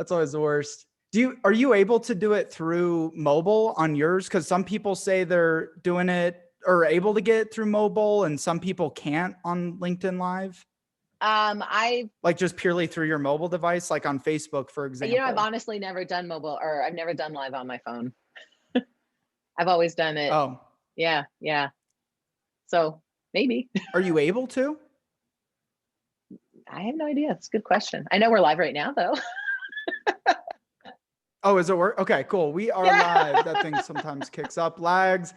That's always the worst. Are you able to do it through mobile on yours? Because some people say they're doing it or able to get it through mobile, and some people can't on LinkedIn Live. I Like just purely through your mobile device, like on Facebook, for example. I've honestly never done mobile, or I've never done live on my phone. I've always done it. Oh, yeah. So maybe. Are you able to? I have no idea. It's a good question. I know we're live right now, though. Oh, is it work? Okay, cool. We are live. That thing sometimes kicks up, lags.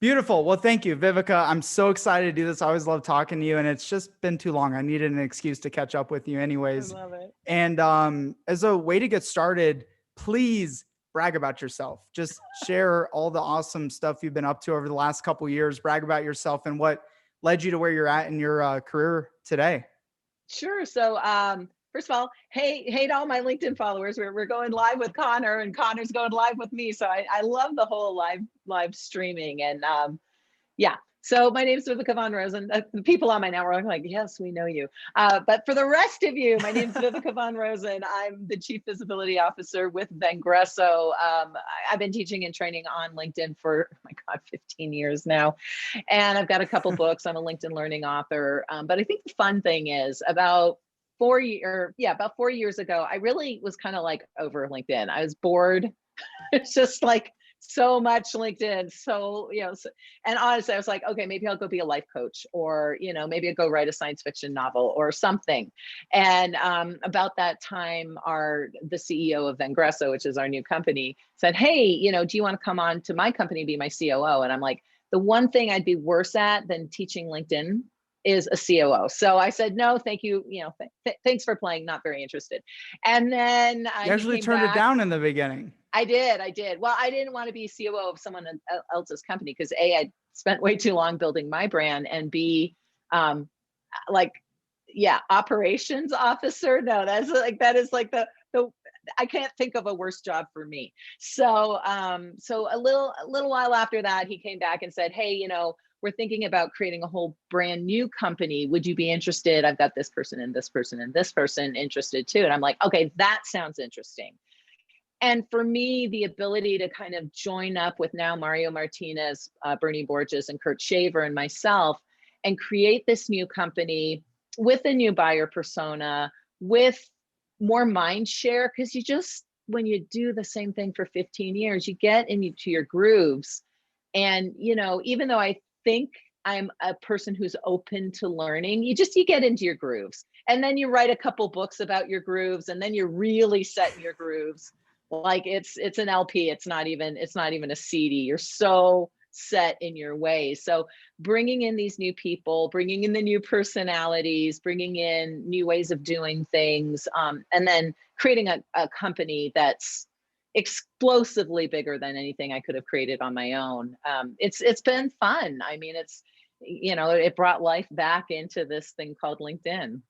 Beautiful. Well, thank you, Viveka. I'm so excited to do this. I always love talking to you, and it's just been too long. I needed an excuse to catch up with you anyways. I love it. And as a way to get started, please brag about yourself. Just share all the awesome stuff you've been up to over the last couple of years. Brag about yourself and what led you to where you're at in your career today. Sure. So first of all, hey to all my LinkedIn followers. We're going live with Connor, and Connor's going live with me. So I love the whole live streaming. And yeah. So my name is Viveka von Rosen. The people on my network are like, yes, we know you. But for the rest of you, my name is Viveka von Rosen. I'm the Chief Visibility Officer with Vengresso. I've been teaching and training on LinkedIn for, oh my God, 15 years now. And I've got a couple books. I'm a LinkedIn learning author. But I think the fun thing is about 4 years ago, I really was kind of like over LinkedIn. I was bored. It's just like, so much LinkedIn. So, and honestly, I was like, okay, maybe I'll go be a life coach, or, maybe I'll go write a science fiction novel or something. And about that time, the CEO of Vengresso, which is our new company, said, hey, do you want to come on to my company, be my COO? And I'm like, the one thing I'd be worse at than teaching LinkedIn is a COO. So I said, no, thank you. Thanks for playing. Not very interested. And then you actually turned it down in the beginning. I did. Well, I didn't want to be COO of someone else's company because A, I spent way too long building my brand, and B, operations officer. No, that is like the I can't think of a worse job for me. So a little while after that, he came back and said, hey, we're thinking about creating a whole brand new company. Would you be interested? I've got this person and this person and this person interested too. And I'm like, okay, that sounds interesting. And for me, the ability to kind of join up with now Mario Martinez, Bernie Borges, and Kurt Shaver and myself, and create this new company with a new buyer persona, with more mind share, because when you do the same thing for 15 years, you get into your grooves. And, even though I think I'm a person who's open to learning, you get into your grooves. And then you write a couple books about your grooves, and then you're really set in your grooves. Like it's an LP. It's not even a CD. You're so set in your ways. So bringing in these new people, bringing in the new personalities, bringing in new ways of doing things, and then creating a company that's explosively bigger than anything I could have created on my own. It's been fun. I mean, it brought life back into this thing called LinkedIn.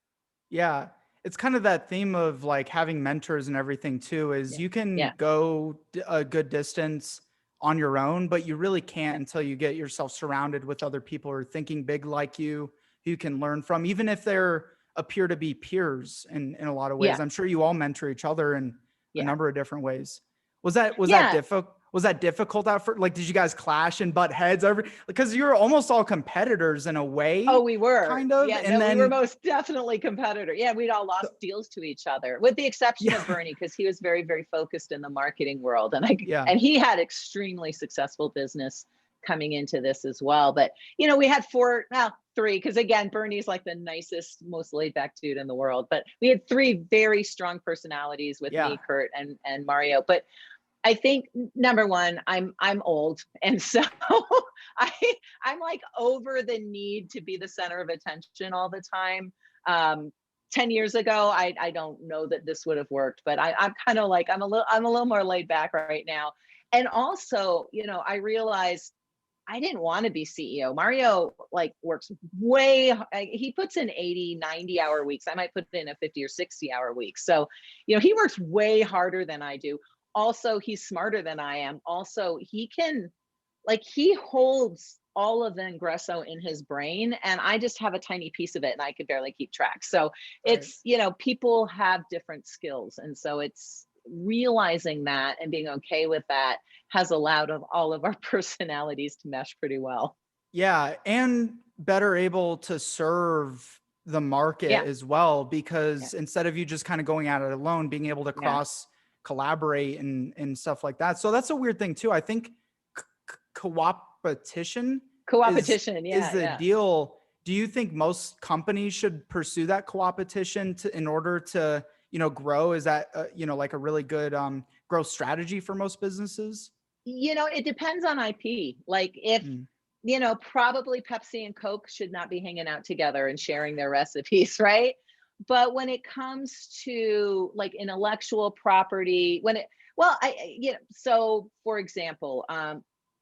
Yeah. It's kind of that theme of like having mentors and everything too, is you can go a good distance on your own, but you really can't until you get yourself surrounded with other people who are thinking big like you, who you can learn from, even if they're appear to be peers in a lot of ways. I'm sure you all mentor each other in a number of different ways. Was that difficult? Was that difficult at first? Like, did you guys clash and butt heads over? Because you were almost all competitors in a way. Oh, we were. Kind of. Yeah, and then we were most definitely competitors. Yeah, we'd all lost deals to each other, with the exception of Bernie, because he was very, very focused in the marketing world. And and he had extremely successful business coming into this as well. But, we had three, because again, Bernie's like the nicest, most laid back dude in the world. But we had three very strong personalities with me, Kurt, and Mario. But I think number one, I'm old, and so I'm like over the need to be the center of attention all the time. 10 years ago, I don't know that this would have worked, but I'm kind of like I'm a little more laid back right now. And also, I realized I didn't want to be CEO. Mario works he puts in 80, 90 hour weeks. I might put in a 50 or 60 hour week. So, he works way harder than I do. Also, he's smarter than I am. Also, he holds all of Ingresso in his brain, and I just have a tiny piece of it, and I could barely keep track. So Right. it's, you know, people have different skills, and so it's realizing that and being okay with that has allowed of all of our personalities to mesh pretty well. Yeah, and better able to serve the market Yeah, as well, yeah, because instead of you just kind of going at it alone, being able to yeah. cross collaborate and stuff like that. So that's a weird thing too. I think co-opetition Co-opetition, is yeah, the yeah. deal. Do you think most companies should pursue that co-opetition to in order to, grow? Is that like a really good growth strategy for most businesses? You know, it depends on IP. Like if, Mm, you know, probably Pepsi and Coke should not be hanging out together and sharing their recipes, right? But when it comes to like intellectual property, when it, well, you know, so for example,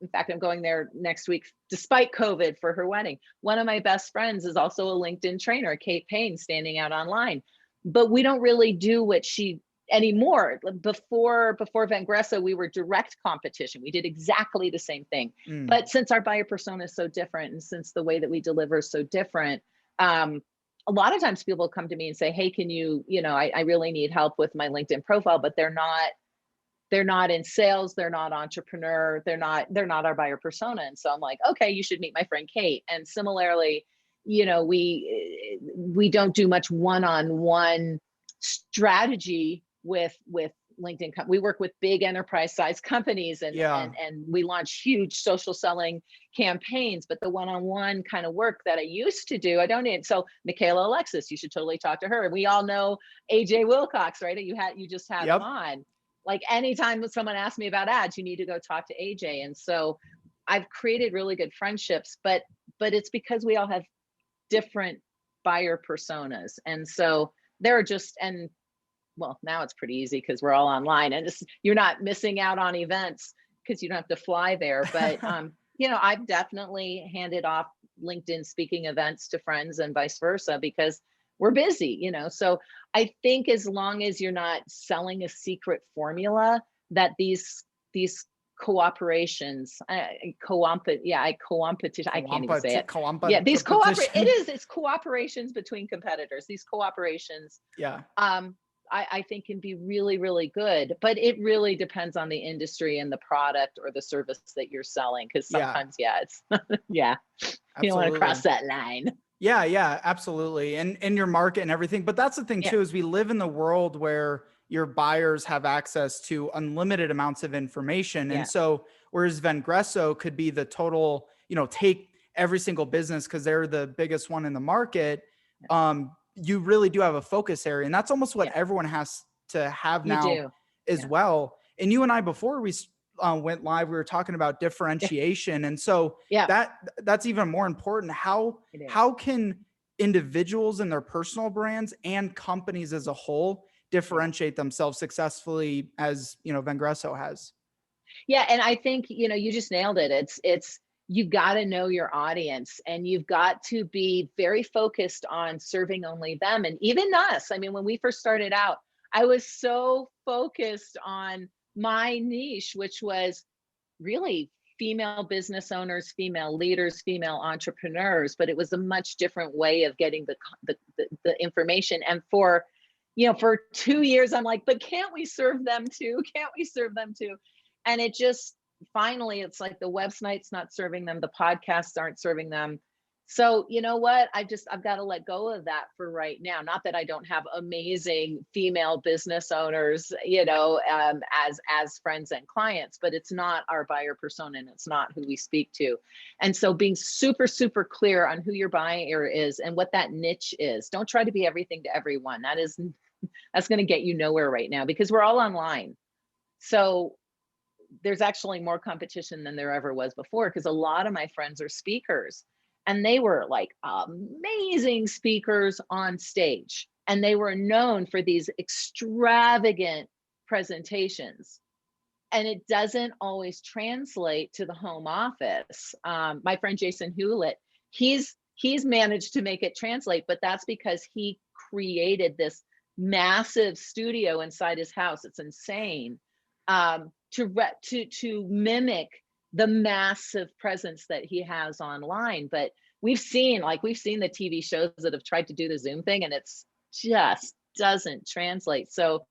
in fact, I'm going there next week despite COVID for her wedding. One of my best friends is also a LinkedIn trainer, Kate Payne, standing out online. But we don't really do what she anymore. Before Vangresso, we were direct competition. We did exactly the same thing. mm. But since our buyer persona is so different, and since the way that we deliver is so different, um, a lot of times people come to me and say, "Hey, can you, you know, I really need help with my LinkedIn profile," but they're not in sales, they're not entrepreneur, they're not our buyer persona. And so I'm like, okay, you should meet my friend Kate. And similarly, you know, we don't do much one-on-one strategy with LinkedIn. We work with big enterprise size companies, and Yeah. we launch huge social selling campaigns. But the one-on-one kind of work that I used to do, I don't need. So Michaela Alexis, you should totally talk to her. And we all know AJ Wilcox, right? You just had him Yep. on. Like anytime someone asks me about ads, you need to go talk to AJ. And so I've created really good friendships, but it's because we all have different buyer personas. And so there are just, and well, now it's pretty easy because we're all online, and you're not missing out on events because you don't have to fly there. But you know, I've definitely handed off LinkedIn speaking events to friends and vice versa because we're busy, you know. So I think as long as you're not selling a secret formula, that these cooperations, co-opetition, I can't even say it. Yeah, these Competition. it's cooperations between competitors. These cooperations, Yeah. um, I think can be really, really good, but it really depends on the industry and the product or the service that you're selling. Cause Yeah. sometimes, yeah, it's, yeah, you don't want to cross Absolutely. that line. Yeah, yeah, absolutely. And your market and everything. But that's the thing Yeah. too, is we live in the world where your buyers have access to unlimited amounts of information. And Yeah. so whereas Vengresso could be the total, take every single business because they're the biggest one in the market. Yeah. You really do have a focus area. And that's almost what Yeah. everyone has to have You now do. as Yeah. well. And you and I, before we went live, we were talking about Yeah. differentiation. And so Yeah. that's even more important. It is. How can individuals and their personal brands and companies as a whole Yeah. differentiate themselves successfully as Vengresso has? Yeah. And I think, you know, you just nailed it. It's, you've got to know your audience, and you've got to be very focused on serving only them. And even us, I mean, when we first started out, I was so focused on my niche, which was really female business owners, female leaders, female entrepreneurs, but it was a much different way of getting the information. And for, you know, for 2 years, I'm like, but can't we serve them too? Can't we serve them too? And it just, finally, it's like the website's not serving them, the podcasts aren't serving them. So you know what? I've got to let go of that for right now. Not that I don't have amazing female business owners, you know, as friends and clients, but it's not our buyer persona, and it's not who we speak to. And so being super, super clear on who your buyer is and what that niche is. Don't try to be everything to everyone. That's going to get you nowhere right now because we're all online. So there's actually more competition than there ever was before, because a lot of my friends are speakers, and they were like amazing speakers on stage, and they were known for these extravagant presentations, and it doesn't always translate to the home office. My friend Jason Hewlett, he's managed to make it translate, but that's because he created this massive studio inside his house. It's insane, to mimic the massive presence that he has online. But we've seen the TV shows that have tried to do the Zoom thing, and it's just doesn't translate. So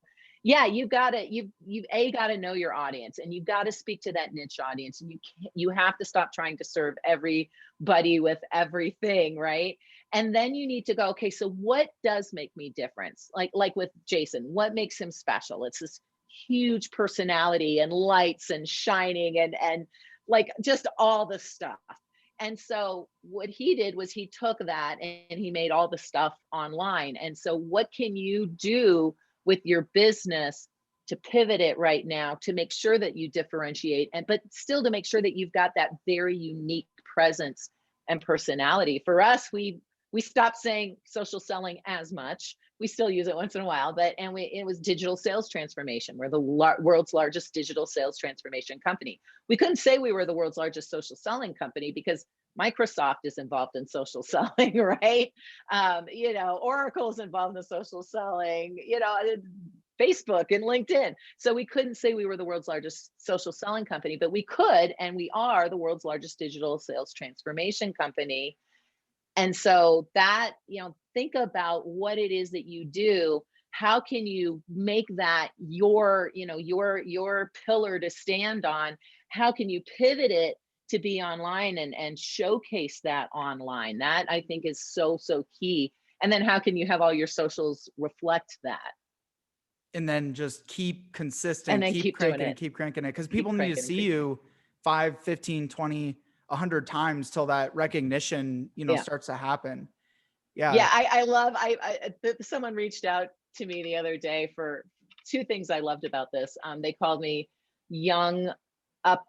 yeah, you've got to know your audience, and you've got to speak to that niche audience, and you have to stop trying to serve everybody with everything, right? And then you need to go, okay, so what does make me difference? Like with Jason, what makes him special? It's this huge personality and lights and shining and like just all the stuff. And so what he did was he took that and he made all the stuff online. And so what can you do with your business to pivot it right now to make sure that you differentiate, and but still to make sure that you've got that very unique presence and personality? For us, we stopped saying social selling as much. We still use it once in a while, but it was digital sales transformation. We're the world's largest digital sales transformation company. We couldn't say we were the world's largest social selling company because Microsoft is involved in social selling, right? Oracle's involved in social selling, Facebook and LinkedIn. So we couldn't say we were the world's largest social selling company, but we could, and we are the world's largest digital sales transformation company. And so that, think about what it is that you do. How can you make that your pillar to stand on? How can you pivot it to be online and showcase that online? That I think is so key. And then how can you have all your socials reflect that? And then just keep consistent, And then keep doing cranking it, it. keep cranking it. Because people need to see you 5, 15, 20, 100 times till that recognition, starts to happen. Yeah. Yeah, I love, someone reached out to me the other day for two things I loved about this. They called me young up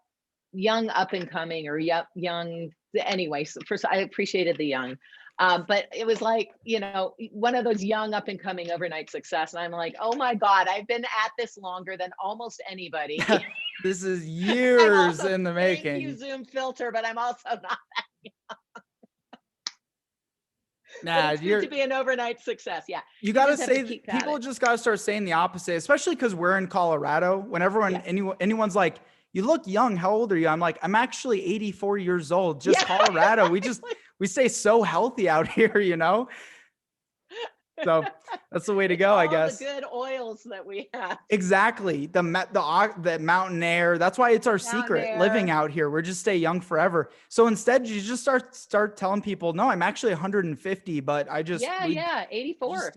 and coming, or young. Anyway, so first I appreciated the young. But it was like, one of those young up and coming overnight success. And I'm like, oh my God, I've been at this longer than almost anybody. This is years in the making. Thank you, Zoom filter, but I'm also not that young. Nah, it's good to be an overnight success. Yeah. You got to say, people just got to start saying the opposite, especially because we're in Colorado. When anyone's like, you look young, how old are you? I'm like, I'm actually 84 years old, just Colorado. We stay so healthy out here, So that's the way to go, I guess. The good oils that we have. Exactly. The mountain air. That's why it's our secret living out here. We're just stay young forever. So instead you just start telling people, no, I'm actually 150, but I just, 84.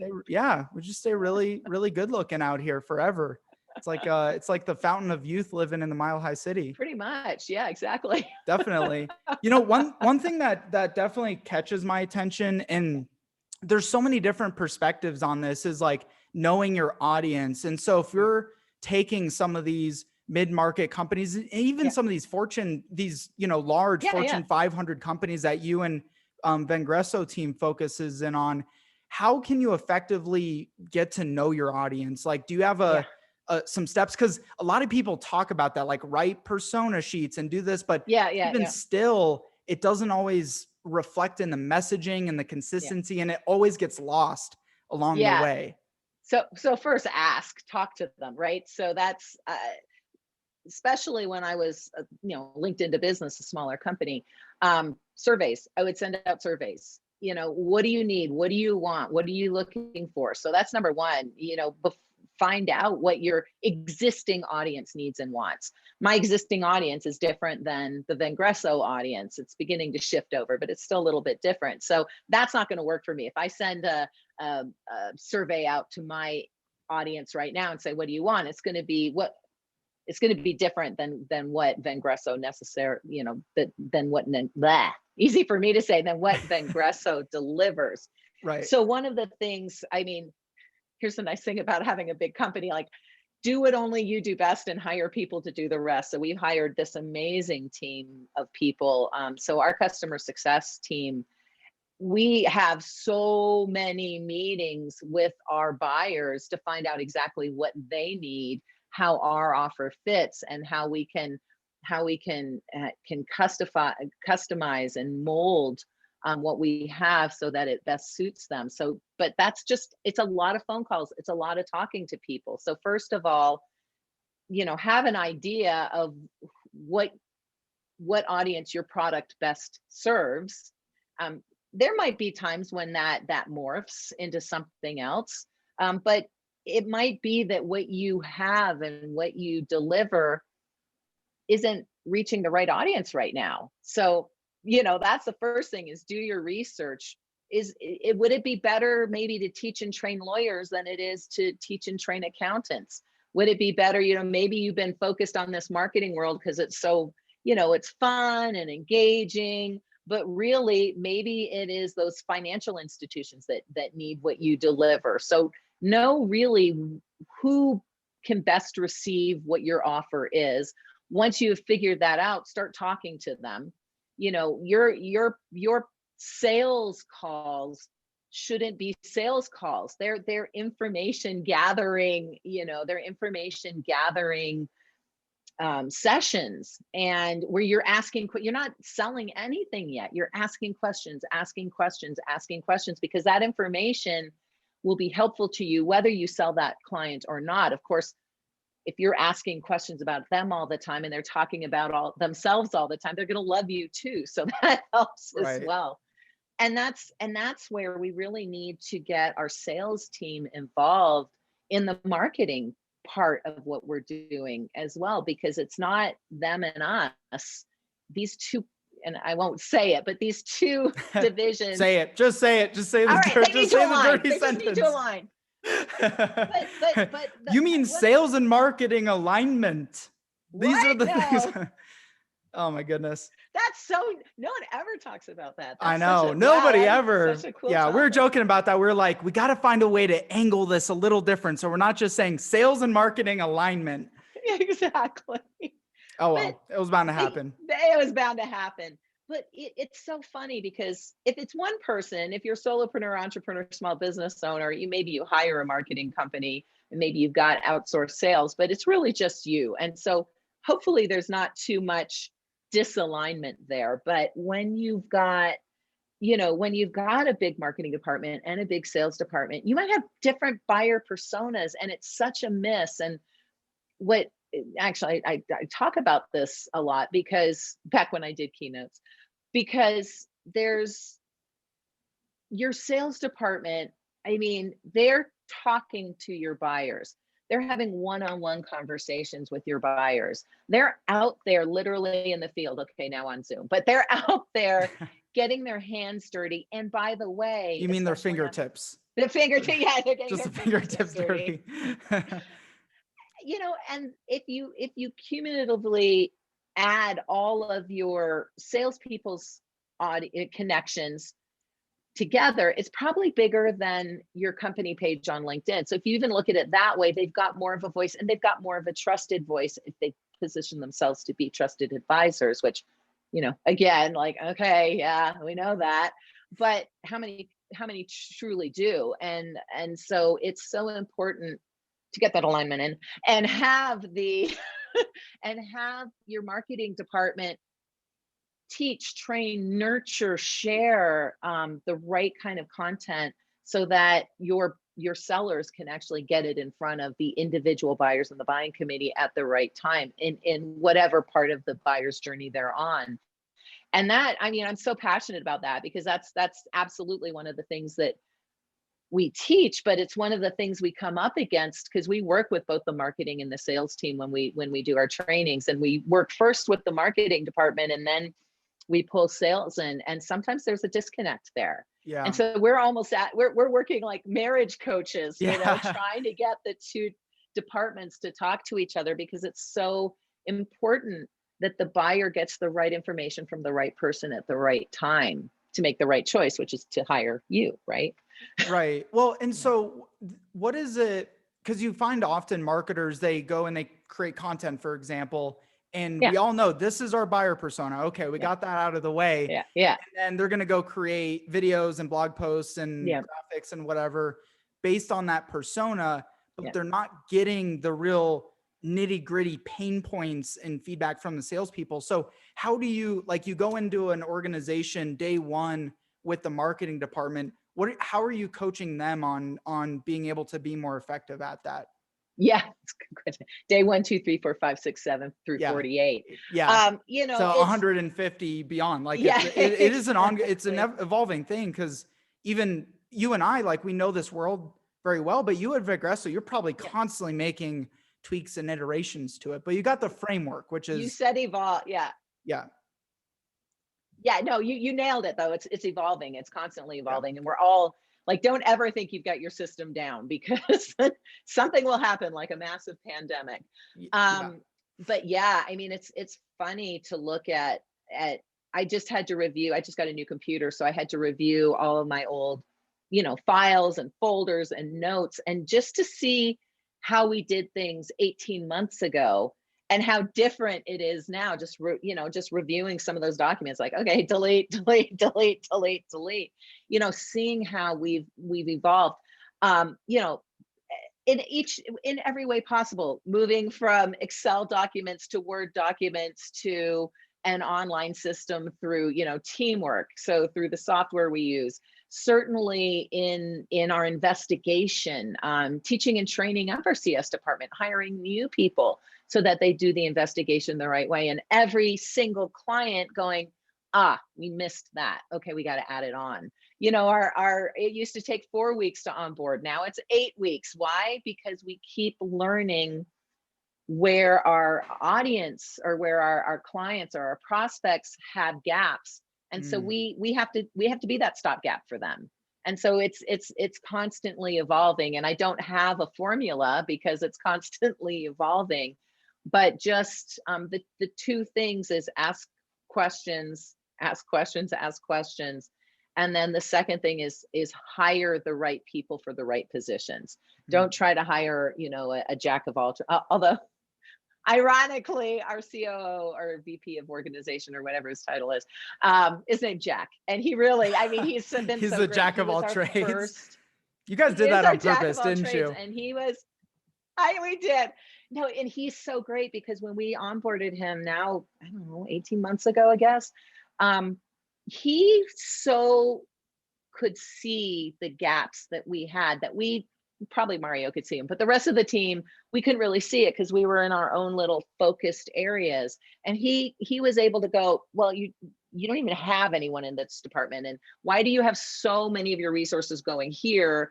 We just stay really, really good looking out here forever. It's like the fountain of youth living in the Mile High City. Pretty much. Yeah, exactly. Definitely. One thing that definitely catches my attention, and there's so many different perspectives on this, is like knowing your audience. And so if you're taking some of these mid-market companies, even some of these large Fortune 500 companies that you and Vengresso team focuses in on, how can you effectively get to know your audience? Like, do you have some steps? Because a lot of people talk about that, like write persona sheets and do this, but still, it doesn't always reflect in the messaging and the consistency, and it always gets lost along the way. So first talk to them, right? So that's especially when I was linked into business, a smaller company. Surveys, I would send out surveys. What do you need? What do you want? What are you looking for? So that's number one. Find out what your existing audience needs and wants. My existing audience is different than the Vengresso audience. It's beginning to shift over, but it's still a little bit different. So that's not going to work for me. If I send a survey out to my audience right now and say, what do you want? It's going to be different than what Vengresso easy for me to say, than what Vengresso delivers. Right. So one of the things, here's the nice thing about having a big company, like do what only you do best and hire people to do the rest. So we've hired this amazing team of people. So our customer success team, we have so many meetings with our buyers to find out exactly what they need, how our offer fits, and how we can customize and mold what we have so that it best suits them. So, but it's a lot of phone calls. It's a lot of talking to people. So first of all, have an idea of what what audience your product best serves. There might be times when that morphs into something else, but it might be that what you have and what you deliver isn't reaching the right audience right now. So, that's the first thing, is do your research. Would it be better maybe to teach and train lawyers than it is to teach and train accountants? Would it be better, maybe you've been focused on this marketing world because it's so, it's fun and engaging, but really maybe it is those financial institutions that need what you deliver. So know really who can best receive what your offer is. Once you've figured that out, start talking to them. Your sales calls shouldn't be sales calls. They're information gathering, sessions, and where you're not selling anything yet. You're asking questions, because that information will be helpful to you whether you sell that client or not. Of course, if you're asking questions about them all the time and they're talking about themselves all the time, they're going to love you too. So that helps as well. And that's where we really need to get our sales team involved in the marketing part of what we're doing as well, because it's not them and us. These two, and I won't say it, but these two divisions. Say it. Just say it. Just say the, all right, they just say the dirty they sentence. Just need to align. But you mean sales and marketing alignment? These are the things. Oh my goodness. That's so, no one ever talks about that. That's I know. Nobody ever. Such a cool yeah. topic. We were joking about that. We're like, we got to find a way to angle this a little different. So we're not just saying sales and marketing alignment. Exactly. Oh, well, it was bound to happen. It was bound to happen. But it's so funny, because if it's one person, if you're a solopreneur, entrepreneur, small business owner, maybe you hire a marketing company and maybe you've got outsourced sales, but it's really just you. And so hopefully there's not too much disalignment there. But when you've got a big marketing department and a big sales department, you might have different buyer personas, and it's such a miss. And I talk about this a lot, because back when I did keynotes, because there's your sales department. I mean, they're talking to your buyers. They're having one-on-one conversations with your buyers. They're out there literally in the field. Okay, now on Zoom, but they're out there getting their hands dirty. And by the way, you mean their fingertips? The fingertip, yeah, they're getting just the fingertips dirty. And if you cumulatively add all of your salespeople's connections together, it's probably bigger than your company page on LinkedIn. So if you even look at it that way, they've got more of a voice, and they've got more of a trusted voice if they position themselves to be trusted advisors, which, again, like, okay, yeah, we know that, but how many truly do? And so it's so important to get that alignment in, and have and have your marketing department teach, train, nurture, share the right kind of content, so that your sellers can actually get it in front of the individual buyers in the buying committee at the right time, in whatever part of the buyer's journey they're on. And that, I'm so passionate about that, because that's absolutely one of the things that we teach, but it's one of the things we come up against, because we work with both the marketing and the sales team when we do our trainings, and we work first with the marketing department, and then we pull sales in, and sometimes there's a disconnect there. Yeah. And so we're working like marriage coaches, trying to get the two departments to talk to each other, because it's so important that the buyer gets the right information from the right person at the right time to make the right choice, which is to hire you, right? Right. Well, and so what is it? Because you find often marketers, they go and they create content, for example, and we all know this is our buyer persona. Okay, we got that out of the way. Yeah. And then they're going to go create videos and blog posts and graphics and whatever based on that persona, but they're not getting the real nitty gritty pain points and feedback from the salespeople. So how do you, you go into an organization day one with the marketing department? How are you coaching them on being able to be more effective at that? Yeah, it's a good question. day 1, 2, 3, 4, 5, 6, 7 through Yeah. 48. Yeah. You know, So it's 150 beyond. Like yeah, it is it's an exactly. evolving thing, because even you and I, like, we know this world very well, but you at Vigresso, you're probably Yeah. constantly making tweaks and iterations to it. But you got the framework, which You is, said evolve. Yeah. yeah, Yeah, no, you nailed it though. It's evolving. It's constantly yeah, evolving, and we're all like, don't ever think you've got your system down, because something will happen, like a massive pandemic. yeah. But yeah, I mean, it's funny to look at. I just had to review. I just got a new computer, so I had to review all of my old, files and folders and notes, and just to see how we did things 18 months ago and how different it is now. Just reviewing some of those documents, like, okay, delete, delete, delete, delete, delete, seeing how we've evolved, you know in every way possible, moving from Excel documents to Word documents to an online system through, teamwork, so through the software we use, certainly in our investigation, teaching and training of our CS department, hiring new people so that they do the investigation the right way, and every single client going, we missed that, okay, we got to add it on. Our it used to take 4 weeks to onboard, now it's 8 weeks. Why? Because we keep learning where our audience, or where our clients or our prospects have gaps, and so Mm. we have to be that stopgap for them. And so it's constantly evolving, and I don't have a formula because it's constantly evolving. But just the two things is questions ask questions ask questions, and then the second thing is hire the right people for the right positions. Mm. Don't try to hire, a jack of all although ironically, our COO or VP of organization, or whatever his title is named Jack. And he really, I mean, he's been He's so the great. jack He of was all our trades. first, You guys he did is that our on jack purpose, of all didn't trades. you? And we did. No, and he's so great, because when we onboarded him now, I don't know, 18 months ago, I guess, he so could see the gaps that we had, that we probably Mario could see them, but the rest of the team, we couldn't really see it because we were in our own little focused areas. And he was able to go, well, you don't even have anyone in this department, and why do you have so many of your resources going here?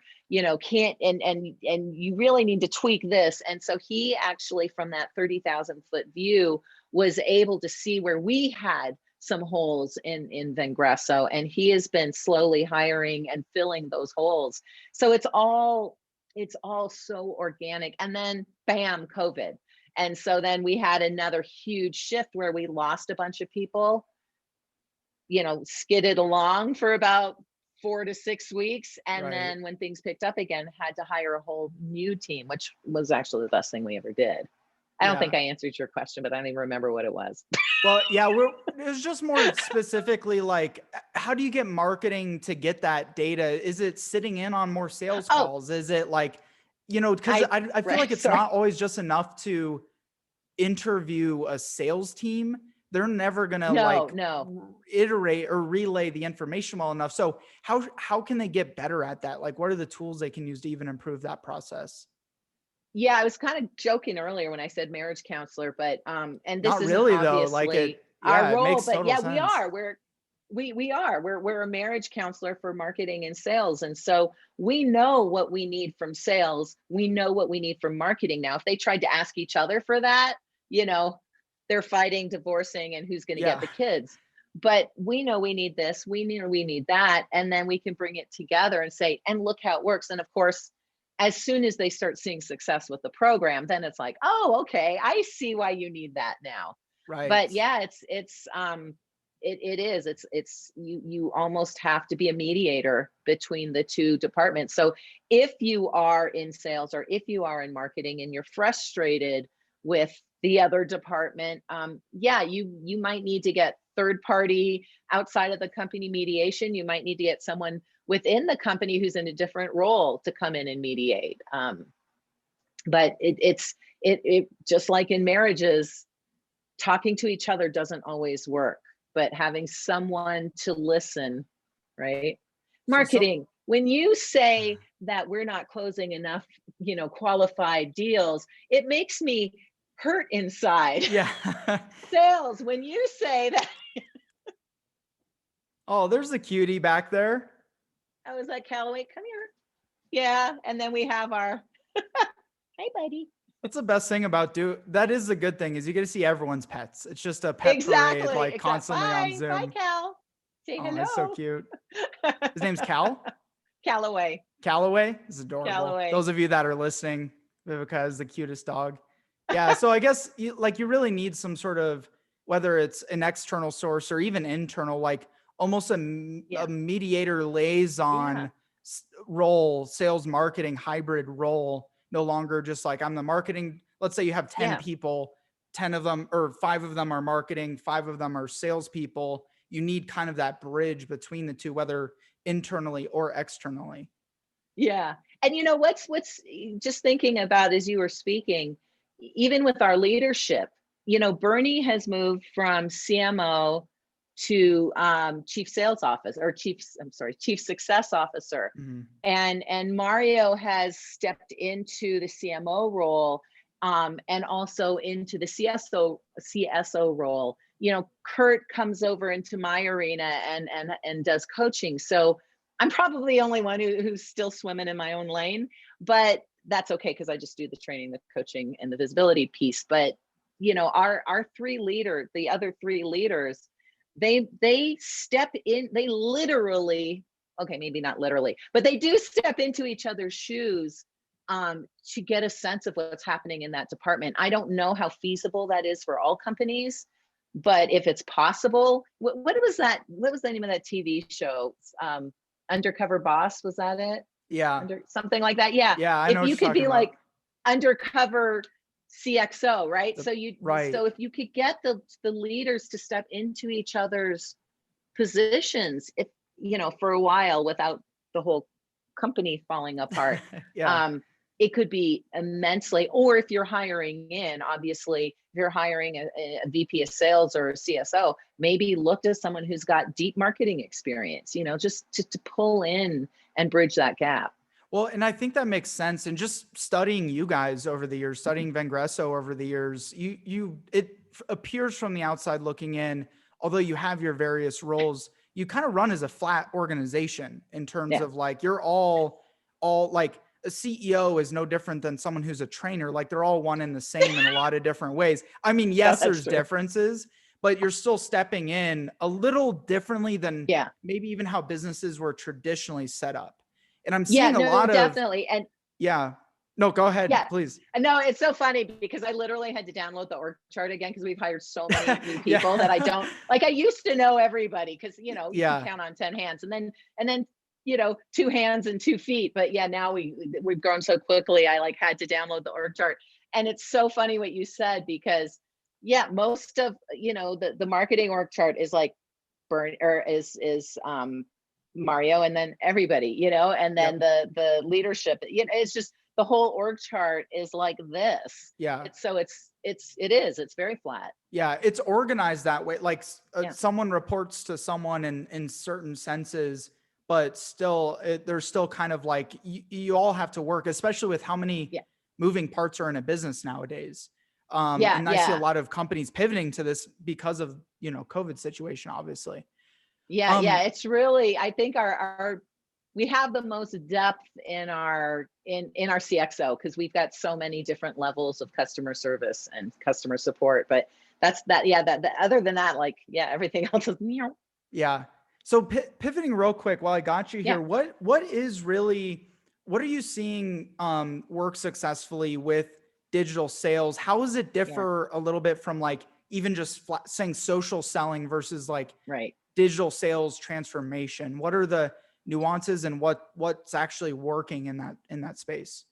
Can't, and you really need to tweak this. And so he actually, from that 30,000-foot view, was able to see where we had some holes in Vengresso, and he has been slowly hiring and filling those holes. So it's all so organic. And then bam, COVID. And so then we had another huge shift where we lost a bunch of people, skidded along for about 4 to 6 weeks. And Right. then when things picked up again, had to hire a whole new team, which was actually the best thing we ever did. I don't think I answered your question, but I don't even remember what it was. Well, yeah, it was just more specifically like, how do you get marketing to get that data? Is it sitting in on more sales Oh, calls? Is it like, because I feel like it's sorry. not always just enough to interview a sales team. They're never gonna like No. iterate or relay the information well enough. So how can they get better at that? Like, what are the tools they can use to even improve that process? Yeah, I was kind of joking earlier when I said marriage counselor, but and this Not isn't really though. Like obviously our it role, makes but total yeah, sense. we're a marriage counselor for marketing and sales. And so we know what we need from sales, we know what we need from marketing. Now, if they tried to ask each other for that, they're fighting, divorcing, and who's going to get Yeah. the kids. But we know we need this, we need that, and then we can bring it together and say, and look how it works. And of course, as soon as they start seeing success with the program, then it's like, oh, okay, I see why you need that now. Right. But yeah, it's you almost have to be a mediator between the two departments. So if you are in sales or if you are in marketing and you're frustrated with the other department, yeah, you might need to get third party outside of the company mediation. You might need to get someone within the company who's in a different role to come in and mediate. But it just like in marriages, talking to each other doesn't always work, but having someone to listen, right? So Marketing, when you say that we're not closing enough, qualified deals, it makes me hurt inside. Yeah. Sales, when you say that. Oh, there's a cutie back there. I was like, Callaway, come here. Yeah. And then we have our, hey, buddy. That's the best thing about that is the good thing, is you get to see everyone's pets. It's just a pet parade, Exactly. like Except, constantly on bye, Zoom. Cal. Say Oh, that's so hello. cute. His name's Cal? Callaway. Callaway is adorable. Callaway. Those of you that are listening, Viveka is the cutest dog. Yeah. So I guess you really need some sort of, whether it's an external source or even internal, like almost a mediator liaison role, sales marketing hybrid role. No longer just like, I'm the marketing. Let's say you have 10 people, 10 of them or 5 of them are marketing, 5 of them are salespeople. You need kind of that bridge between the two, whether internally or externally. Yeah. And what's just thinking about as you were speaking, even with our leadership, Bernie has moved from CMO to chief sales officer, or chief success officer. Mm-hmm. And Mario has stepped into the CMO role, and also into the CSO role. Kurt comes over into my arena and does coaching. So I'm probably the only one who's still swimming in my own lane, but that's okay, because I just do the training, the coaching, and the visibility piece. But our 3 leaders, the other 3 leaders, they step in, they literally, okay, maybe not literally, but they do step into each other's shoes to get a sense of what's happening in that department. I don't know how feasible that is for all companies, but if it's possible, what was that? What was the name of that TV show? Undercover Boss, was that it? Yeah. Something like that. Yeah. Yeah. I if know you could be about. Like undercover CXO, right? So if you could get the leaders to step into each other's positions, if for a while, without the whole company falling apart. It could be immensely. Or if you're hiring in, obviously, if you're hiring a VP of sales or a CSO, maybe look to someone who's got deep marketing experience, just to pull in and bridge that gap. Well, and I think that makes sense. And just studying you guys over the years, studying Vengresso over the years, it appears from the outside looking in, although you have your various roles, you kind of run as a flat organization in terms of like, you're all like, a CEO is no different than someone who's a trainer. Like, they're all one and the same in a lot of different ways. I mean, yes, there's differences, but you're still stepping in a little differently than maybe even how businesses were traditionally set up. And I'm seeing a lot definitely. And no, go ahead, please. No, it's so funny because I literally had to download the org chart again, because we've hired so many new people that I don't, like, I used to know everybody, because you can count on 10 hands, and then 2 hands and 2 feet. But now we've grown so quickly, I had to download the org chart. And it's so funny what you said, because most of the marketing org chart is like Mario, and then everybody, and then the leadership, it's just the whole org chart is like this. It's very flat. Yeah, it's organized that way. Like someone reports to someone in certain senses, but still, there's still kind of like, you all have to work, especially with how many moving parts are in a business nowadays. And I see a lot of companies pivoting to this because of, COVID situation, obviously. It's really, I think we have the most depth in our CXO, because we've got so many different levels of customer service and customer support. But other than that, everything else is So pivoting real quick while I got you here, what are you seeing work successfully with digital sales? How does it differ a little bit from like even just saying social selling versus like digital sales transformation? What are the nuances and what's actually working in that space?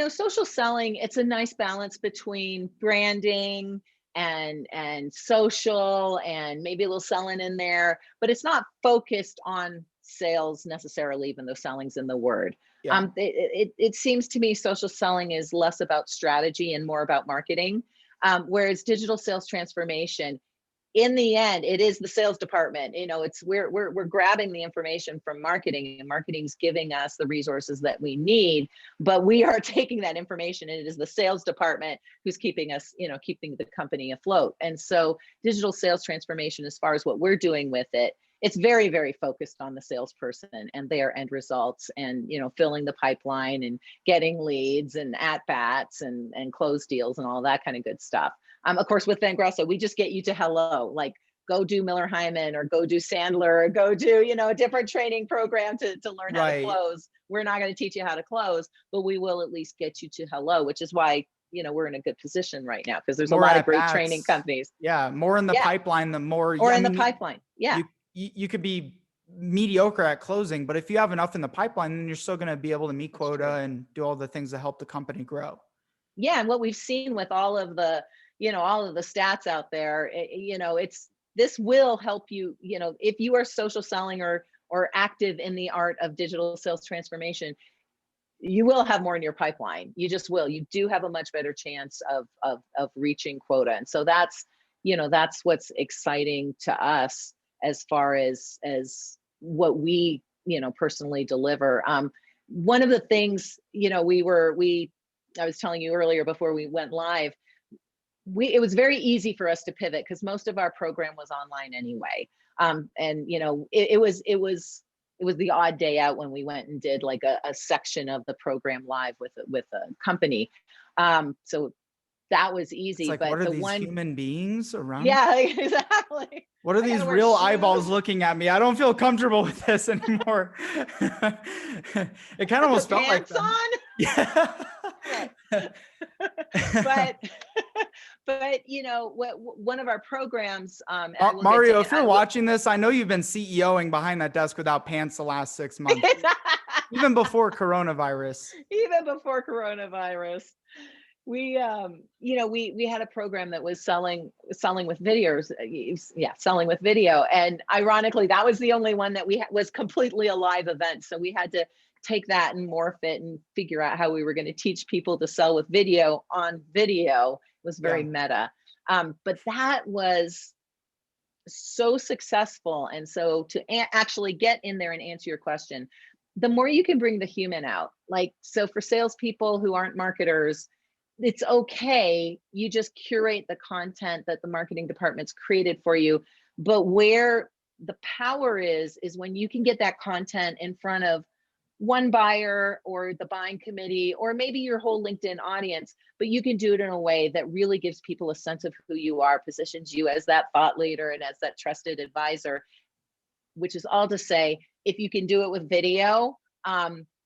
Social selling, it's a nice balance between branding and social, and maybe a little selling in there, but it's not focused on sales necessarily, even though selling's in the word. It seems to me social selling is less about strategy and more about marketing, whereas digital sales transformation, in the end, it is the sales department. It's we're grabbing the information from marketing, and marketing's giving us the resources that we need, but we are taking that information, and it is the sales department who's keeping us, keeping the company afloat. And so digital sales transformation, as far as what we're doing with it, it's very, very focused on the salesperson and their end results, and filling the pipeline and getting leads and at bats and close deals and all that kind of good stuff. Of course, with Vangresso, we just get you to hello, like go do Miller Hyman or go do Sandler or go do, a different training program to learn how to close. We're not going to teach you how to close, but we will at least get you to hello, which is why, we're in a good position right now, because there's a lot of great training companies. Yeah. More in the pipeline, the more. Or in the pipeline. Yeah. You could be mediocre at closing, but if you have enough in the pipeline, then you're still going to be able to meet quota and do all the things that help the company grow. Yeah. And what we've seen with all of the stats out there, this will help you, if you are social selling or active in the art of digital sales transformation, you will have more in your pipeline. You just will. You do have a much better chance of reaching quota. And so that's what's exciting to us as far as what we, personally deliver. One of the things, I was telling you earlier before we went live, it was very easy for us to pivot because most of our program was online anyway. And it was the odd day out when we went and did like a section of the program live with a company. So that was easy. It's like, but what are these human beings around? Yeah, exactly. What are these real eyeballs looking at me? I don't feel comfortable with this anymore. It kind of almost felt like them. On? Yeah. but one of our programs, Mario, if you're watching this, I know you've been CEOing behind that desk without pants the last 6 months, even before coronavirus. We had a program that was selling with videos. Selling with video. And ironically, that was the only one that was completely a live event. So we had to take that and morph it and figure out how we were going to teach people to sell with video on video. It was very meta. But that was so successful. And so to actually get in there and answer your question, the more you can bring the human out, so for salespeople who aren't marketers, it's okay. You just curate the content that the marketing department's created for you. But where the power is when you can get that content in front of one buyer or the buying committee, or maybe your whole LinkedIn audience, but you can do it in a way that really gives people a sense of who you are, positions you as that thought leader and as that trusted advisor, which is all to say, if you can do it with video,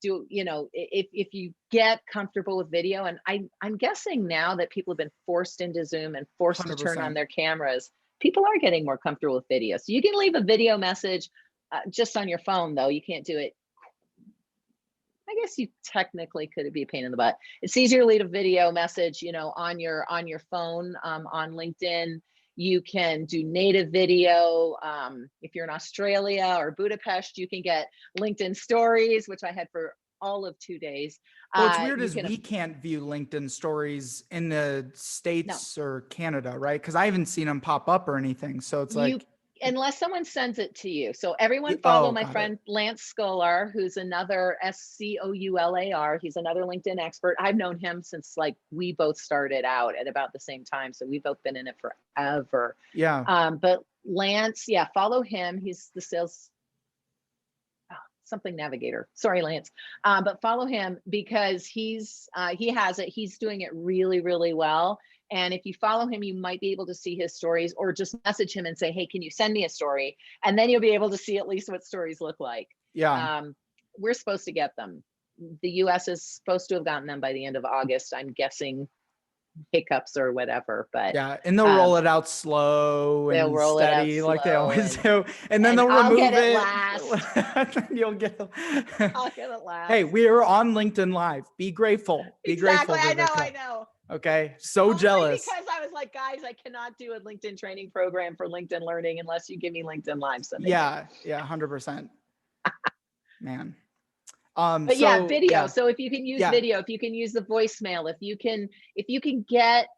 if you get comfortable with video, and I'm guessing now that people have been forced into Zoom and forced 100%. To turn on their cameras, people are getting more comfortable with video. So you can leave a video message just on your phone, though. You can't do it. I guess you technically could be a pain in the butt. It's easier to leave a video message, on your phone, on LinkedIn. You can do native video. If you're in Australia or Budapest, you can get LinkedIn stories, which I had for all of 2 days. What's weird is we can't view LinkedIn stories in the States or Canada, right? Because I haven't seen them pop up or anything. So it's unless someone sends it to you. So everyone follow my friend Lance Scholar, who's another Scoular. He's another LinkedIn expert. I've known him since we both started out at about the same time. So we've both been in it forever. Yeah. But Lance, follow him. He's the sales something navigator. Sorry, Lance. But follow him because he has it. He's doing it really, really well. And if you follow him, you might be able to see his stories, or just message him and say, hey, can you send me a story? And then you'll be able to see at least what stories look like. Yeah. We're supposed to get them. The US is supposed to have gotten them by the end of August. I'm guessing hiccups or whatever, but and they'll roll it out slow and steady like they always do. And then they'll remove it. Last. You'll get I'll get it last. Hey, we are on LinkedIn Live. Be grateful. Be grateful. I know. Okay. So only jealous. Because I was like, guys, I cannot do a LinkedIn training program for LinkedIn Learning unless you give me LinkedIn Live. So yeah, 100%. Man. But video. Yeah. So if you can use video, if you can use the voicemail, if you can get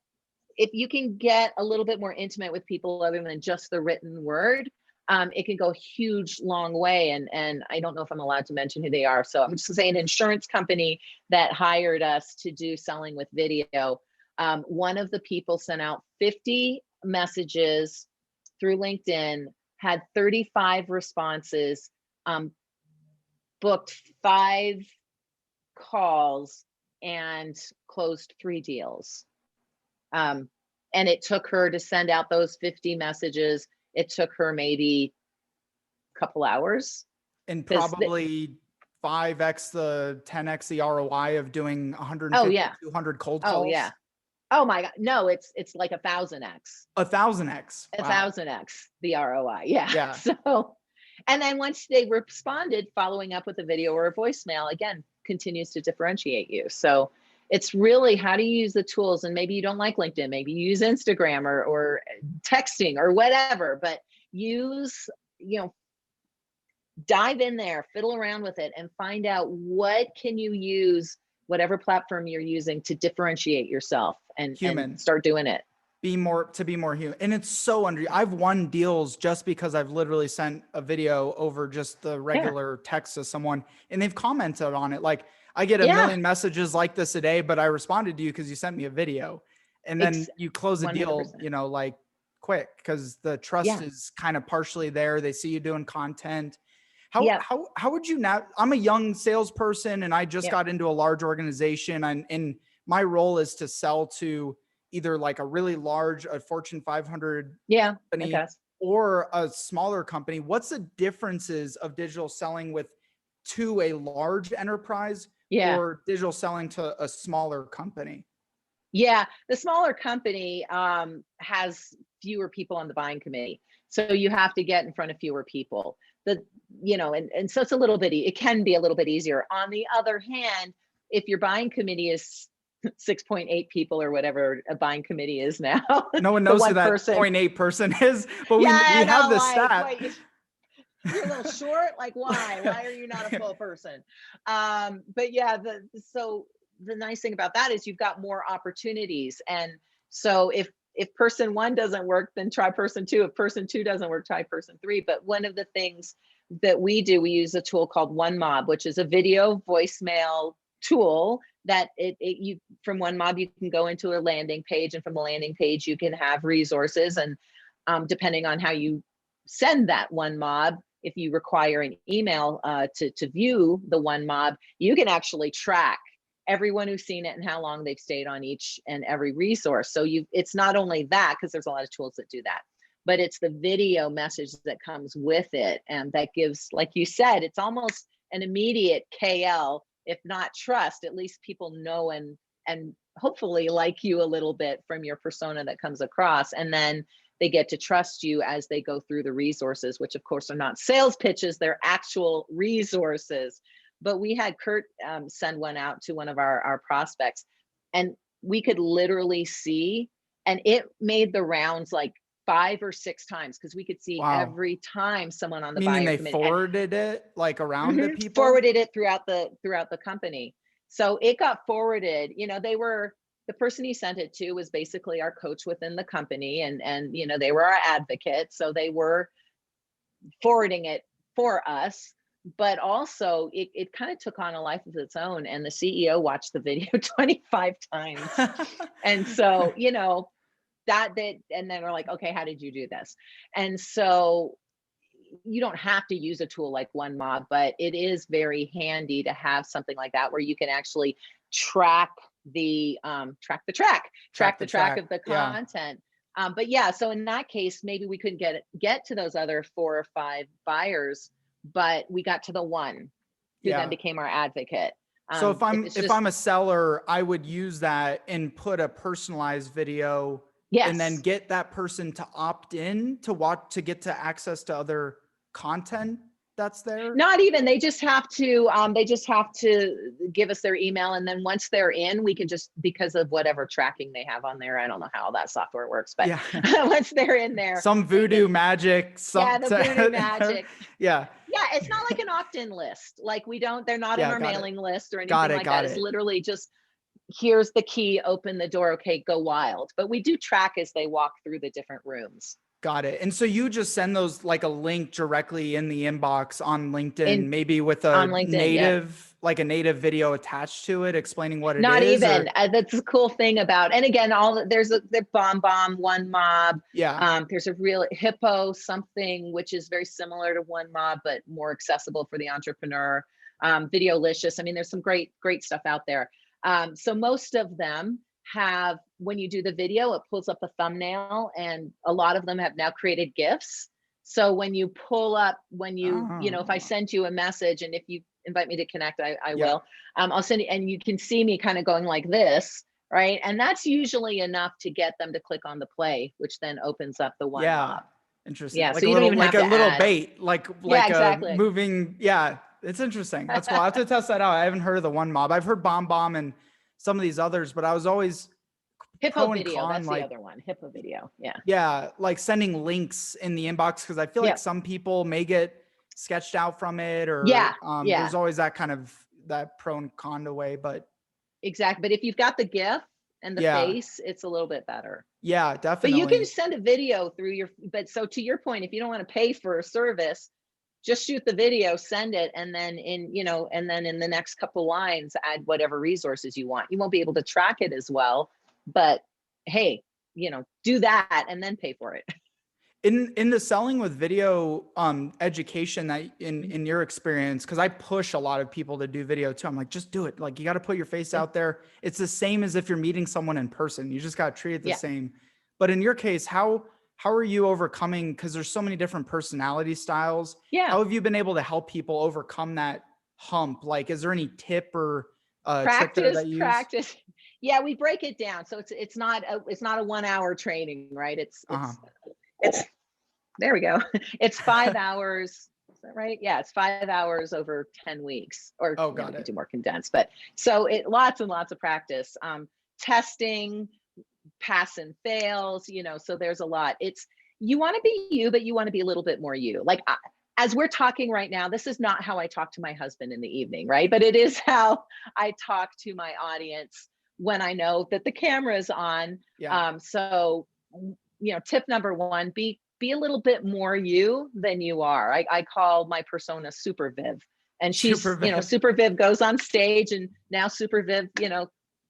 if you can get a little bit more intimate with people other than just the written word, it can go a huge long way. And I don't know if I'm allowed to mention who they are. So I'm just saying, an insurance company that hired us to do selling with video. One of the people sent out 50 messages through LinkedIn, had 35 responses, booked 5 calls, and closed 3 deals. And it took her to send out those 50 messages. It took her maybe a couple hours. And probably 5x the 10x the ROI of doing 150, oh yeah 200 cold calls. oh yeah oh my god, no, it's like 1,000x. 1,000x. Wow. 1,000x the ROI. Yeah. So, and then once they responded, following up with a video or a voicemail, again, continues to differentiate you. So it's really, how do you use the tools? And maybe you don't like LinkedIn, maybe you use Instagram or texting or whatever, but use, dive in there, fiddle around with it, and find out what can you use, whatever platform you're using, to differentiate yourself and start doing it. Be more human. And it's so I've won deals just because I've literally sent a video over just the regular text to someone, and they've commented on it. Like, I get a million messages like this a day, but I responded to you because you sent me a video, and then you close a deal, 100%. like quick, because the trust is kind of partially there. They see you doing content. How would you now? I'm a young salesperson and I just got into a large organization, and my role is to sell to either like a really large, a Fortune 500 company or a smaller company. What's the differences of digital selling to a large enterprise or digital selling to a smaller company? Yeah, the smaller company has fewer people on the buying committee. So you have to get in front of fewer people. And so it's it can be a little bit easier. On the other hand, if your buying committee is 6.8 people or whatever a buying committee is now. No one knows who that 0.8 person is, but we have the stat. You're a little short. Like, why? Why are you not a full person? But yeah, so the nice thing about that is you've got more opportunities. And so if person 1 doesn't work, then try person 2. If person 2 doesn't work, try person 3. But one of the things that we do, we use a tool called OneMob, which is a video voicemail tool that you from OneMob, you can go into a landing page, and from the landing page, you can have resources. And depending on how you send that OneMob, if you require an email to view the OneMob, you can actually track everyone who's seen it and how long they've stayed on each and every resource. So it's not only that, because there's a lot of tools that do that, but it's the video message that comes with it. And that gives, like you said, it's almost an immediate KL, if not trust. At least people know and hopefully like you a little bit from your persona that comes across. And then they get to trust you as they go through the resources, which of course are not sales pitches, they're actual resources. But we had Kurt send one out to one of our prospects, and we could literally see, and it made the rounds like 5 or 6 times, because we could see every time someone on the buying committee. Meaning they forwarded it like around to people? Forwarded it throughout the company. So it got forwarded. The person he sent it to was basically our coach within the company, and they were our advocate. So they were forwarding it for us. But also it kind of took on a life of its own, and the CEO watched the video 25 times. And so, and then we're like, okay, how did you do this? And so you don't have to use a tool like OneMob, but it is very handy to have something like that where you can actually track the track of the content. But yeah, so in that case, maybe we couldn't get to those other 4 or 5 buyers, but we got to the one who then became our advocate. So if I'm a seller, I would use that and put a personalized video, and then get that person to opt in to get to access to other content that's there. Not even, they just have to give us their email, and then once they're in, we can just, because of whatever tracking they have on there, I don't know how that software works, but once they're in there, some Voodoo Magic, the Voodoo Magic. Yeah, it's not like an opt-in list. Like they're not in our mailing list or anything like that. It's literally just here's the key, open the door, okay, go wild. But we do track as they walk through the different rooms. Got it. And so you just send those like a link directly in the inbox on LinkedIn, In maybe with on a LinkedIn, yeah. like a native video attached to it, explaining what it Not is. even. That's the cool thing about, and again, there's the bomb, one mob. Yeah. There's a real hippo something, which is very similar to one mob, but more accessible for the entrepreneur. Videolicious. I mean, there's some great stuff out there. So most of them have, when you do the video, it pulls up a thumbnail, and a lot of them have now created GIFs. So when you pull up, if I send you a message, and if you invite me to connect, I will. I'll send you, and you can see me kind of going like this, right? And that's usually enough to get them to click on the play, which then opens up the one mob. Interesting. Yeah, Like so a you don't little, even like have a to little add. bait, like exactly. a moving. Yeah, it's interesting. That's cool. I have to test that out. I haven't heard of the one mob. I've heard bomb and some of these others, but I was always Hippo pro and video. con, That's like, the other one. Hippo video. Yeah. Yeah, like sending links in the inbox, because I feel like some people may get sketched out from it, or there's always that kind of that pro and con way, but exactly. But if you've got the GIF and the face, it's a little bit better. Yeah, definitely. But you can send a video through your, but so to your point, if you don't want to pay for a service, just shoot the video, send it, and then in the next couple lines, add whatever resources you want. You won't be able to track it as well, but hey, do that and then pay for it. In the selling with video education, that in your experience, because I push a lot of people to do video too. I'm like, just do it. Like, you got to put your face out there. It's the same as if you're meeting someone in person. You just got to treat it the same. But in your case, how are you overcoming, because there's so many different personality styles. How have you been able to help people overcome that hump? Like, is there any tip or trick that you use? Yeah, we break it down. So it's not a 1 hour training, right? It's there we go. It's 5 hours. Is that right? Yeah, it's 5 hours over 10 weeks, or we could do more condensed, but so lots and lots of practice. Testing, pass and fails, so there's a lot. You want to be you, but you want to be a little bit more you. Like, as we're talking right now, this is not how I talk to my husband in the evening, right? But it is how I talk to my audience when I know that the camera is on. So, tip number one, be a little bit more you than you are. I call my persona Super Viv, and she's, Super Viv goes on stage, and now Super Viv,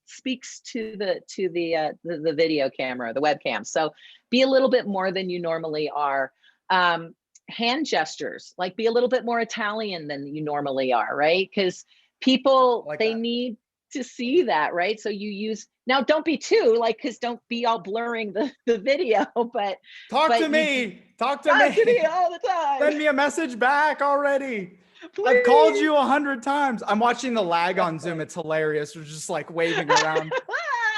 speaks to the video camera, the webcam. So be a little bit more than you normally are. Hand gestures, like, be a little bit more Italian than you normally are, right? Because people, they need to see that, right? So you use, now don't be too, like, because don't be all blurring the video, but talk to me all the time. Send me a message back already. Please. I've called you 100 times. I'm watching the lag on Zoom. It's hilarious. We're just like waving around.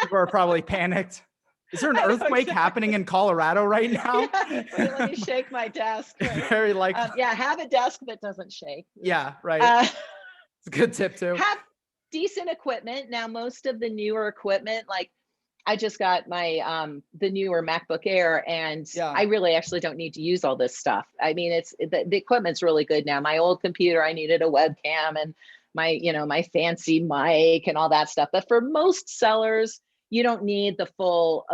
People are probably panicked. Is there an earthquake happening in Colorado right now? Let me shake my desk. Very likely. Have a desk that doesn't shake. Yeah, right. It's a good tip too. Have decent equipment. Now, most of the newer equipment, like, I just got my the newer MacBook Air, and I really actually don't need to use all this stuff. I mean, it's the equipment's really good now. My old computer, I needed a webcam and my fancy mic and all that stuff. But for most sellers, you don't need the full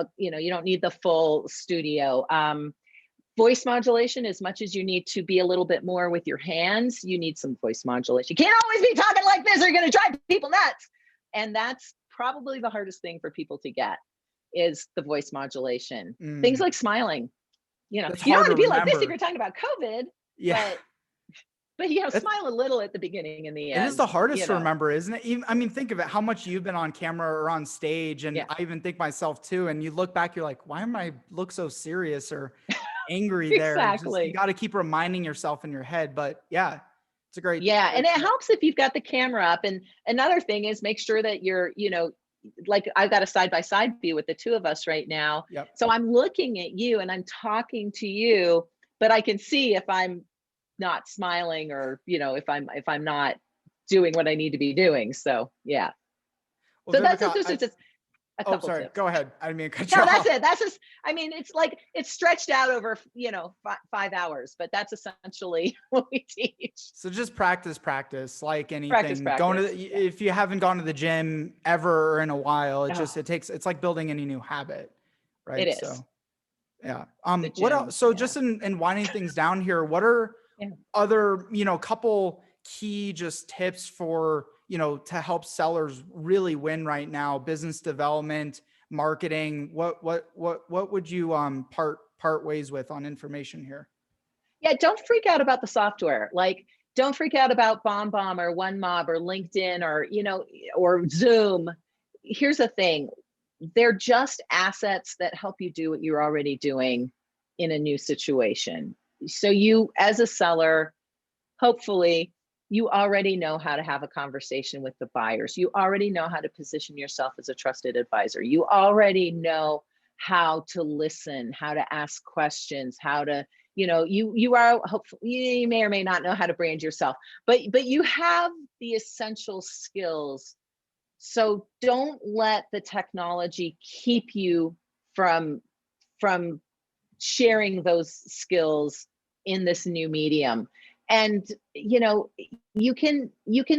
studio. Voice modulation, as much as you need to be a little bit more with your hands, you need some voice modulation. You can't always be talking like this, or you're going to drive people nuts. And that's probably the hardest thing for people to get, is the voice modulation. Things like smiling. You don't want to be like this if you're talking about COVID. But smile a little at the beginning and the end. It is the hardest to remember, isn't it? I mean, think of it, how much you've been on camera or on stage, and I even think myself too. And you look back, you're like, why am I look so serious or angry there? Exactly. You got to keep reminding yourself in your head. But it's a great. And it helps if you've got the camera up. And another thing is, make sure that you're, like, I've got a side-by-side view with the two of us right now. So I'm looking at you and I'm talking to you, but I can see if I'm not smiling, or if I'm not doing what I need to be doing. So Well, so Viveka, that's just A Oh, couple sorry. tips. Go ahead. I didn't mean to cut you No, that's off. it. That's just, I mean, it's like, it's stretched out over, 5 hours, but that's essentially what we teach. So just practice like Practice, anything. Going to practice. Yeah. if you haven't gone to the gym ever or in a while, Oh, it's like building any new habit, it right? is. So yeah. The What gym. else? So Yeah. just in winding things down here, what are Yeah. other, couple key just tips for, to help sellers really win right now, business development, marketing? What would you part ways with on information here? Yeah, don't freak out about the software. Like, don't freak out about BombBomb or OneMob or LinkedIn or, or Zoom. Here's the thing. They're just assets that help you do what you're already doing in a new situation. So you, as a seller, hopefully you already know how to have a conversation with the buyers. You already know how to position yourself as a trusted advisor. You already know how to listen, how to ask questions, how to, you are hopefully, you may or may not know how to brand yourself, but you have the essential skills. So don't let the technology keep you from from sharing those skills in this new medium. And you can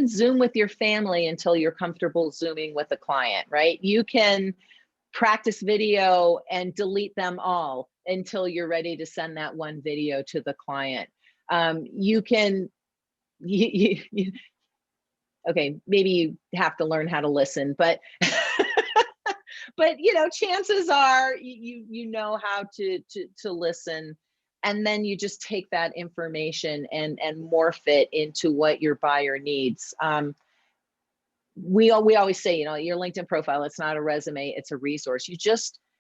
Zoom with your family until you're comfortable Zooming with a client, right? You can practice video and delete them all until you're ready to send that one video to the client. You can okay, maybe you have to learn how to listen, but but chances are you know how to listen, and then you just take that information and morph it into what your buyer needs. We always say, your LinkedIn profile, it's not a resume, it's a resource.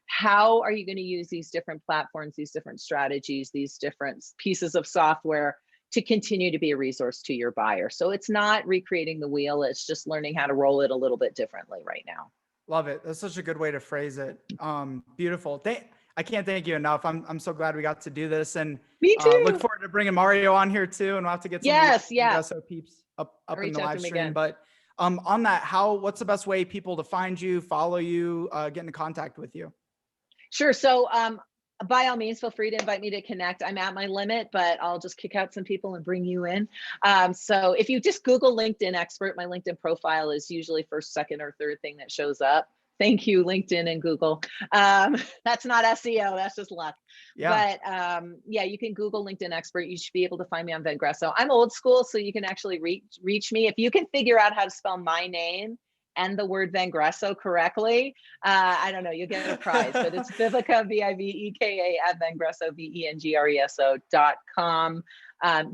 How are you going to use these different platforms, these different strategies, these different pieces of software to continue to be a resource to your buyer? So it's not recreating the wheel, it's just learning how to roll it a little bit differently right now. Love it. That's such a good way to phrase it. Beautiful. I can't thank you enough. I'm so glad we got to do this, and Me look too. forward to bringing Mario on here too. And we'll have to get some of the Yes, yeah. Ingresso peeps up in Reach the out to live him stream. again. But on that, what's the best way people to find you, follow you, get into contact with you? Sure. So by all means, feel free to invite me to connect. I'm at my limit, but I'll just kick out some people and bring you in. So if you just Google LinkedIn expert, my LinkedIn profile is usually first, second, or third thing that shows up. Thank you, LinkedIn and Google. That's not SEO, that's just luck. Yeah. But yeah, you can Google LinkedIn expert. You should be able to find me on Vengresso. I'm old school, so you can actually reach me. If you can figure out how to spell my name and the word Vengresso correctly, I don't know, you'll get a prize. But it's Viveka, Viveka at Vengresso, VENGRESO.com.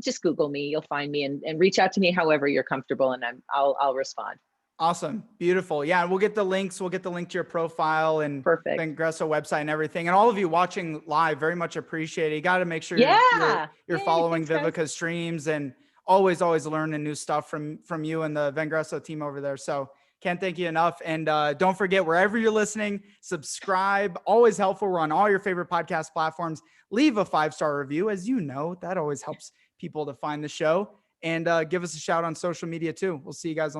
Just Google me, you'll find me, and reach out to me however you're comfortable, and I'll respond. Awesome. Beautiful. Yeah. We'll get the links. We'll get the link to your profile and Perfect. Vengresso website and everything. And all of you watching live, very much appreciate it. You got to make sure Yeah. you're Yay, following thanks, guys. Viveka's streams, and always learning new stuff from you and the Vengresso team over there. So can't thank you enough. And don't forget, wherever you're listening, subscribe. Always helpful. We're on all your favorite podcast platforms. Leave a 5-star review. As you know, that always helps people to find the show. And give us a shout on social media too. We'll see you guys on